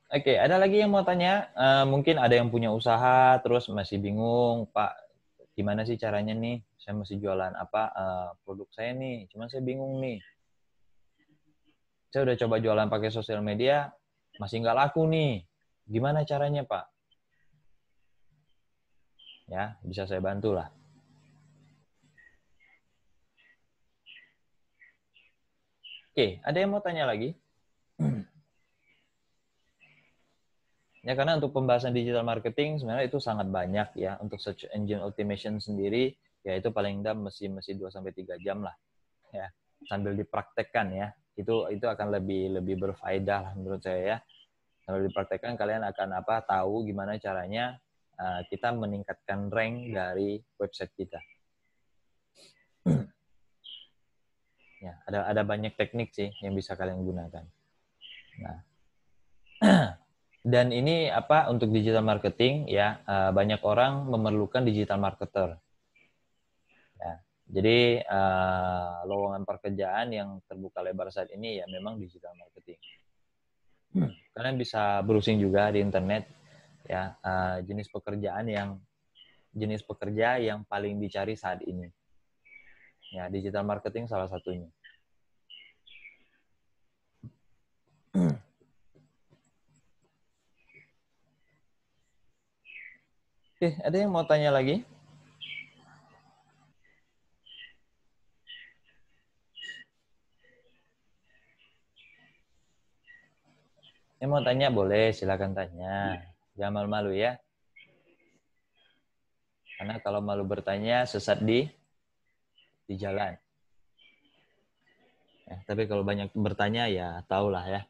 Oke, ada lagi yang mau tanya? Mungkin ada yang punya usaha terus masih bingung, Pak, gimana sih caranya nih? Saya mesti jualan produk saya nih, cuman saya bingung nih. Saya udah coba jualan pakai sosial media, masih nggak laku nih. Gimana caranya, Pak? Ya, bisa saya bantu lah. Oke, ada yang mau tanya lagi? Ya, karena untuk pembahasan digital marketing sebenarnya itu sangat banyak ya. Untuk search engine automation sendiri, ya itu paling tidak mesti 2-3 jam lah. Ya, sambil dipraktekkan ya. Itu akan lebih berfaedah lah menurut saya ya. Sambil dipraktekkan kalian akan tahu gimana caranya kita meningkatkan rank dari website kita. Ya, ada banyak teknik sih yang bisa kalian gunakan. Nah, dan ini untuk digital marketing ya banyak orang memerlukan digital marketer. Ya, jadi lowongan pekerjaan yang terbuka lebar saat ini ya memang digital marketing. Kalian bisa browsing juga di internet ya jenis pekerja yang paling dicari saat ini. Ya, digital marketing salah satunya. Oke, ada yang mau tanya lagi? Yang mau tanya boleh, silakan tanya. Jangan malu-malu ya. Karena kalau malu bertanya, sesat di jalan. Ya, tapi kalau banyak bertanya, ya tahulah ya.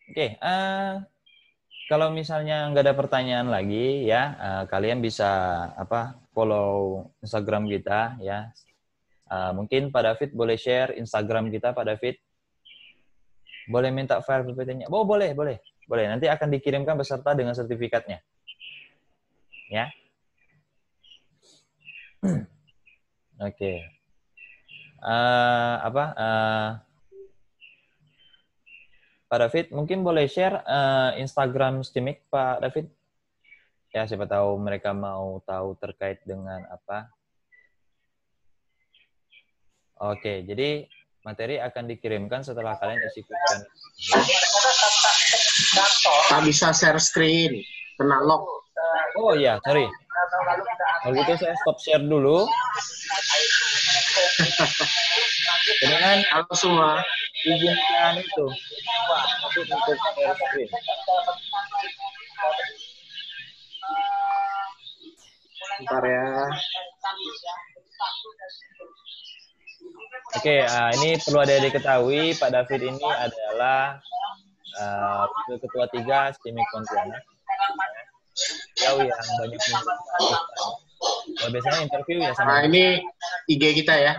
Oke, kalau misalnya nggak ada pertanyaan lagi, ya kalian bisa follow Instagram kita, ya. Mungkin Pak David boleh share Instagram kita, Pak David. Boleh minta file PPT-nya? Oh, boleh. Nanti akan dikirimkan beserta dengan sertifikatnya. Ya. Oke. Pak David, mungkin boleh share Instagram Steamik, Pak David? Ya, siapa tahu mereka mau tahu terkait dengan apa. Oke, jadi materi akan dikirimkan setelah kalian isi kuesioner. Tak bisa share screen, kena lock. Oh iya, sorry. Kalau gitu saya stop share dulu. Dengan Halo semua. izinkan itu untuk share screen. Bentar ya. Oke, ini perlu ada diketahui, Pak David ini adalah ketua 3 Steamik Pontianak. Beliau yang banyak kalau biasanya interview ya sama. Nah, ini IG kita ya.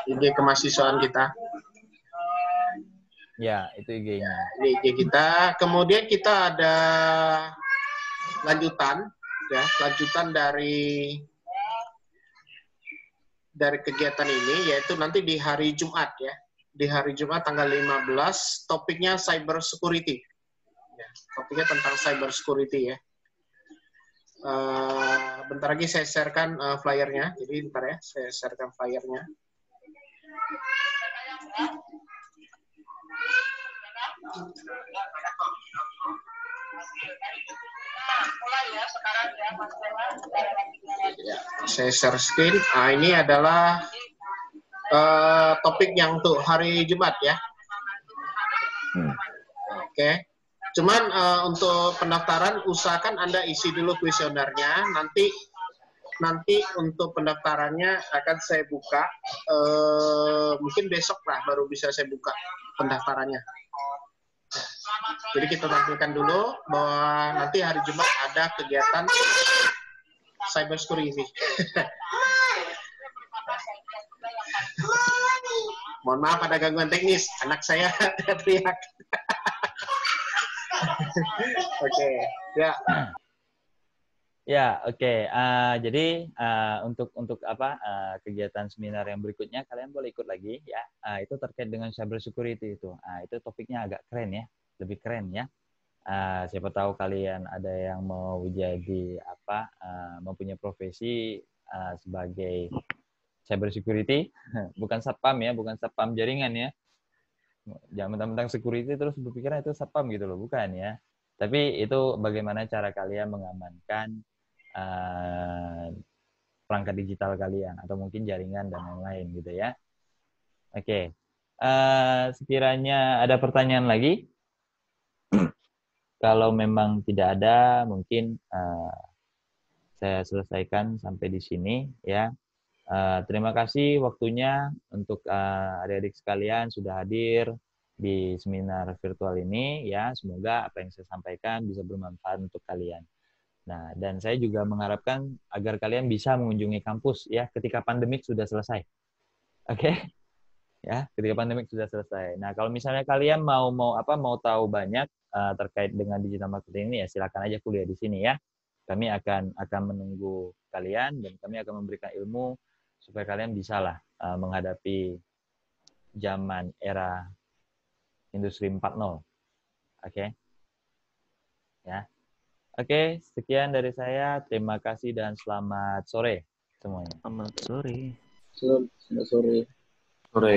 IG kemahasiswaan kita. Ya, itu IG-nya. Ini IG kita. Kemudian kita ada lanjutan dari kegiatan ini, yaitu nanti di hari Jumat ya. Di hari Jumat tanggal 15, topiknya cyber security. Ya, topiknya tentang cyber security ya. Bentar lagi saya sharekan flyernya. Jadi bentar ya, saya sharekan flyernya. Ya, saya share screen. Nah, ini adalah topik yang untuk hari Jumat ya. Oke. Cuman untuk pendaftaran usahakan Anda isi dulu kuesionernya. Nanti untuk pendaftarannya akan saya buka. Mungkin besok lah baru bisa saya buka pendaftarannya. Jadi kita tampilkan dulu bahwa nanti hari Jumat ada kegiatan cyber security. Mohon maaf ada gangguan teknis, anak saya teriak. Oke, ya. Ya, oke. Jadi untuk kegiatan seminar yang berikutnya kalian boleh ikut lagi ya. Itu terkait dengan cyber security itu. Itu topiknya agak keren ya, lebih keren ya. Siapa tahu kalian ada yang mau jadi mempunyai profesi sebagai cyber security, bukan satpam ya, bukan satpam jaringan ya. Jangan mentang-mentang security terus berpikiran itu satpam gitu loh, bukan ya. Tapi itu bagaimana cara kalian mengamankan perangkat digital kalian atau mungkin jaringan dan lain-lain gitu ya. Oke. Sekiranya ada pertanyaan lagi, kalau memang tidak ada, mungkin saya selesaikan sampai di sini ya. Terima kasih waktunya untuk adik-adik sekalian sudah hadir di seminar virtual ini ya. Semoga apa yang saya sampaikan bisa bermanfaat untuk kalian. Nah, dan saya juga mengharapkan agar kalian bisa mengunjungi kampus ya ketika pandemik sudah selesai. Oke? Ya, ketika pandemik sudah selesai. Nah, kalau misalnya kalian mau tahu banyak terkait dengan digital marketing ini ya silakan aja kuliah di sini ya. Kami akan menunggu kalian dan kami akan memberikan ilmu supaya kalian bisalah menghadapi zaman era industri 4.0. Oke? Ya. Oke, sekian dari saya. Terima kasih dan selamat sore semuanya. Selamat sore. Selamat sore. Sore.